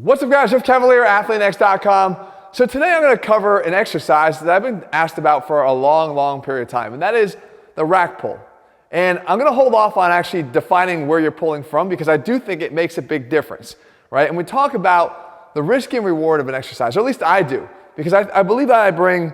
What's up guys, Jeff Cavalier, ATHLEAN-X.com. So today I'm going to cover an exercise that I've been asked about for a long period of time, and that is the rack pull. And I'm going to hold off on actually defining where you're pulling from because I do think it makes a big difference, right? And we talk about the risk and reward of an exercise, or at least I do, because I believe that I bring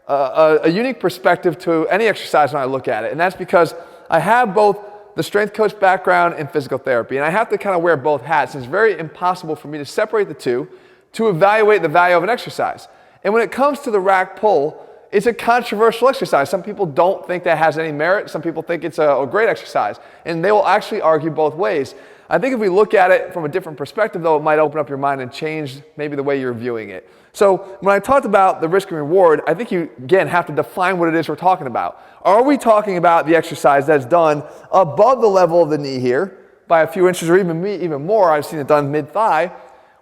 a unique perspective to any exercise when I look at it, and that's because I have both the strength coach background in physical therapy, and I have to kind of wear both hats. It's very impossible for me to separate the two to evaluate the value of an exercise. And when it comes to the rack pull, it's a controversial exercise. Some people don't think that has any merit. Some people think it's a great exercise, and they will actually argue both ways. I think if we look at it from a different perspective, though, it might open up your mind and change maybe the way you're viewing it. So when I talked about the risk and reward, I think you, again, have to define what it is we're talking about. Are we talking about the exercise that's done above the level of the knee here by a few inches or even more? I've seen it done mid-thigh,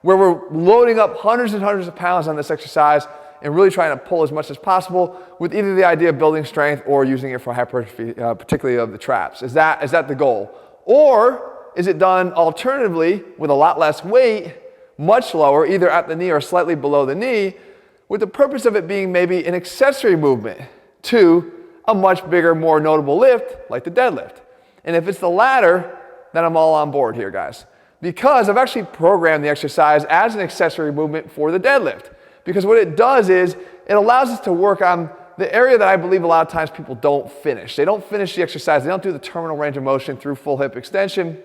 where we're loading up hundreds and hundreds of pounds on this exercise and really trying to pull as much as possible with either the idea of building strength or using it for hypertrophy, particularly of the traps. Is that the goal? Or is it done alternatively with a lot less weight, much lower, either at the knee or slightly below the knee, with the purpose of it being maybe an accessory movement to a much bigger, more notable lift like the deadlift? And if it's the latter, then I'm all on board here, guys, because I've actually programmed the exercise as an accessory movement for the deadlift. Because what it does is it allows us to work on the area that I believe a lot of times people don't finish. They don't finish the exercise. They don't do the terminal range of motion through full hip extension.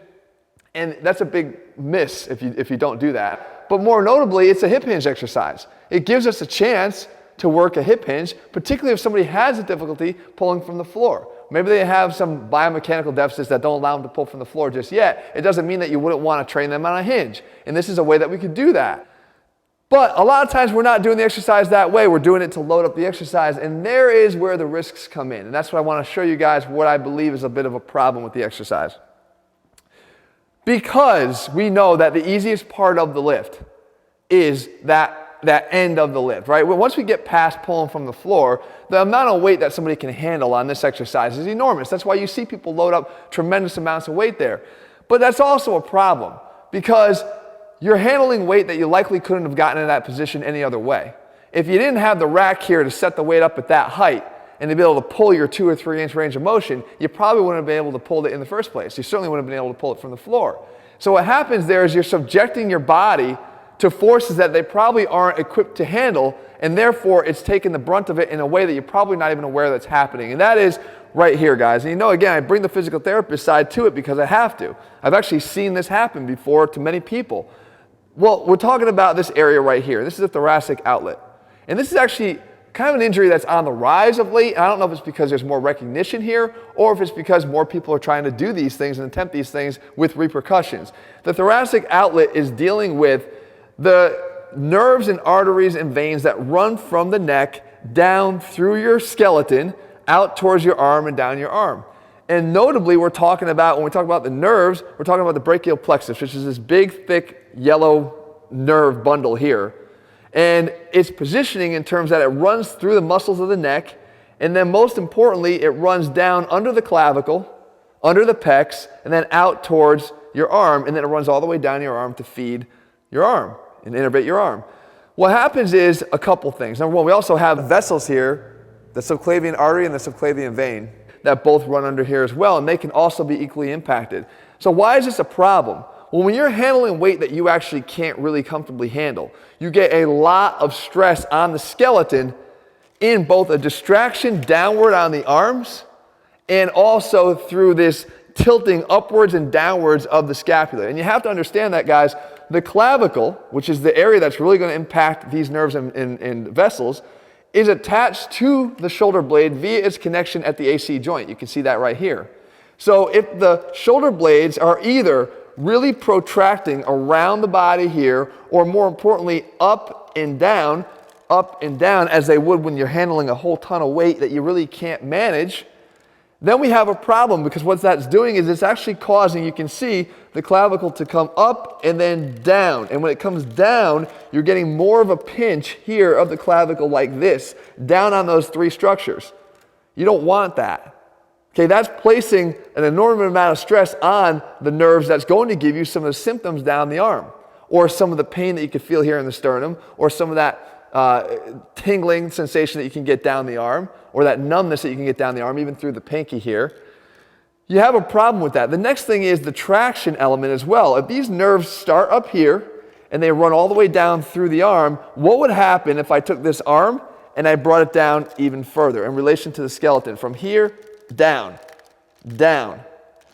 And that's a big miss if you don't do that. But more notably, it's a hip hinge exercise. It gives us a chance to work a hip hinge, particularly if somebody has a difficulty pulling from the floor. Maybe they have some biomechanical deficits that don't allow them to pull from the floor just yet. It doesn't mean that you wouldn't want to train them on a hinge. And this is a way that we could do that. But a lot of times we're not doing the exercise that way. We're doing it to load up the exercise, and there is where the risks come in. And that's what I want to show you guys, what I believe is a bit of a problem with the exercise. Because we know that the easiest part of the lift is that end of the lift, right? Once we get past pulling from the floor, the amount of weight that somebody can handle on this exercise is enormous. That's why you see people load up tremendous amounts of weight there. But that's also a problem because you're handling weight that you likely couldn't have gotten in that position any other way. If you didn't have the rack here to set the weight up at that height and to be able to pull your 2 or 3 inch range of motion, you probably wouldn't have been able to pull it in the first place. You certainly wouldn't have been able to pull it from the floor. So what happens there is you're subjecting your body to forces that they probably aren't equipped to handle, and therefore it's taking the brunt of it in a way that you're probably not even aware that's happening. And that is right here, guys. And you know, again, I bring the physical therapist side to it because I have to. I've actually seen this happen before to many people. Well, we're talking about this area right here. This is a thoracic outlet. And this is actually kind of an injury that's on the rise of late. I don't know if it's because there's more recognition here or if it's because more people are trying to do these things and attempt these things with repercussions. The thoracic outlet is dealing with the nerves and arteries and veins that run from the neck down through your skeleton, out towards your arm and down your arm. And notably, we're talking about, when we talk about the nerves, we're talking about the brachial plexus, which is this big, thick, yellow nerve bundle here. And its positioning in terms that it runs through the muscles of the neck, and then most importantly, it runs down under the clavicle, under the pecs, and then out towards your arm, and then it runs all the way down your arm to feed your arm and innervate your arm. What happens is a couple things. Number one, we also have vessels here, the subclavian artery and the subclavian vein, that both run under here as well, and they can also be equally impacted. So why is this a problem? Well, when you're handling weight that you actually can't really comfortably handle, you get a lot of stress on the skeleton in both a distraction downward on the arms and also through this tilting upwards and downwards of the scapula. And you have to understand that, guys, the clavicle, which is the area that's really going to impact these nerves and vessels, is attached to the shoulder blade via its connection at the AC joint. You can see that right here. So if the shoulder blades are either really protracting around the body here, or more importantly, up and down, as they would when you're handling a whole ton of weight that you really can't manage, then we have a problem, because what that's doing is it's actually causing, you can see, the clavicle to come up and then down. And when it comes down, you're getting more of a pinch here of the clavicle like this, down on those 3 structures. You don't want that. Okay, that's placing an enormous amount of stress on the nerves that's going to give you some of the symptoms down the arm. or some of the pain that you could feel here in the sternum, or some of that tingling sensation that you can get down the arm, or that numbness that you can get down the arm, even through the pinky here, you have a problem with that. The next thing is the traction element as well. If these nerves start up here and they run all the way down through the arm, what would happen if I took this arm and I brought it down even further in relation to the skeleton? From here, down, down,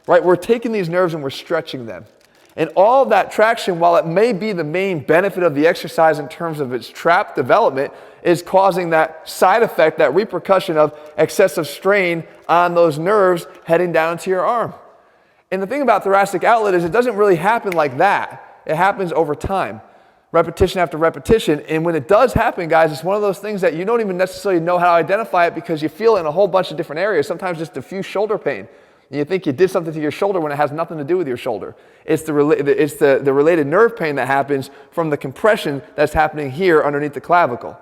right? We're taking these nerves and we're stretching them. And all of that traction, while it may be the main benefit of the exercise in terms of its trap development, is causing that side effect, that repercussion of excessive strain on those nerves heading down to your arm. And the thing about thoracic outlet is it doesn't really happen like that. It happens over time, repetition after repetition. And when it does happen, guys, it's one of those things that you don't even necessarily know how to identify it because you feel it in a whole bunch of different areas, sometimes just diffuse shoulder pain. And you think you did something to your shoulder when it has nothing to do with your shoulder. It's the related nerve pain that happens from the compression that's happening here underneath the clavicle.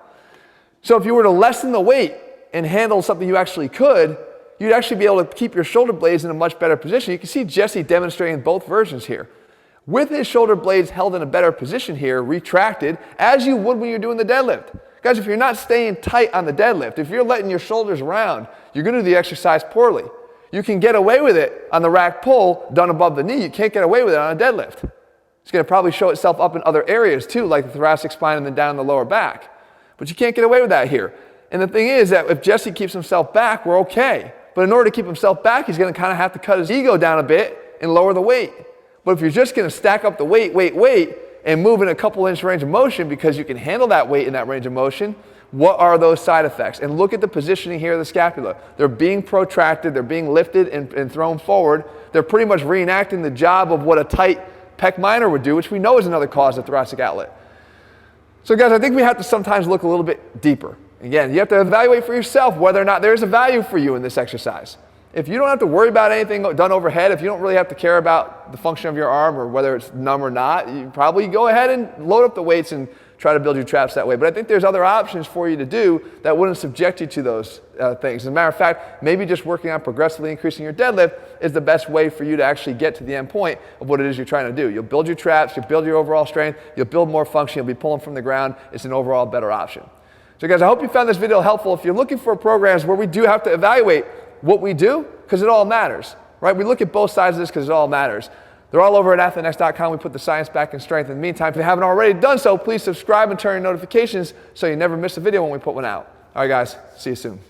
So if you were to lessen the weight and handle something you actually could, you'd actually be able to keep your shoulder blades in a much better position. You can see Jesse demonstrating both versions here. With his shoulder blades held in a better position here, retracted, as you would when you're doing the deadlift. Guys, if you're not staying tight on the deadlift, if you're letting your shoulders round, you're going to do the exercise poorly. You can get away with it on the rack pull done above the knee. You can't get away with it on a deadlift. It's going to probably show itself up in other areas too, like the thoracic spine and then down the lower back. But you can't get away with that here. And the thing is that if Jesse keeps himself back, we're okay. But in order to keep himself back, he's going to kind of have to cut his ego down a bit and lower the weight. But if you're just going to stack up the weight, and move in a couple inch range of motion because you can handle that weight in that range of motion, what are those side effects? And look at the positioning here of the scapula. They're being protracted, they're being lifted and thrown forward. They're pretty much reenacting the job of what a tight pec minor would do, which we know is another cause of thoracic outlet. So guys, I think we have to sometimes look a little bit deeper. Again, you have to evaluate for yourself whether or not there's a value for you in this exercise. If you don't have to worry about anything done overhead, if you don't really have to care about the function of your arm or whether it's numb or not, you probably go ahead and load up the weights and try to build your traps that way. But I think there's other options for you to do that wouldn't subject you to those things. As a matter of fact, maybe just working on progressively increasing your deadlift is the best way for you to actually get to the end point of what it is you're trying to do. You'll build your traps, you'll build your overall strength, you'll build more function, you'll be pulling from the ground. It's an overall better option. So guys, I hope you found this video helpful. If you're looking for programs where we do have to evaluate what we do, because it all matters, right? We look at both sides of this because it all matters. They're all over at ATHLEAN-X.com. We put the science back in strength. In the meantime, if you haven't already done so, please subscribe and turn on notifications so you never miss a video when we put one out. All right, guys, see you soon.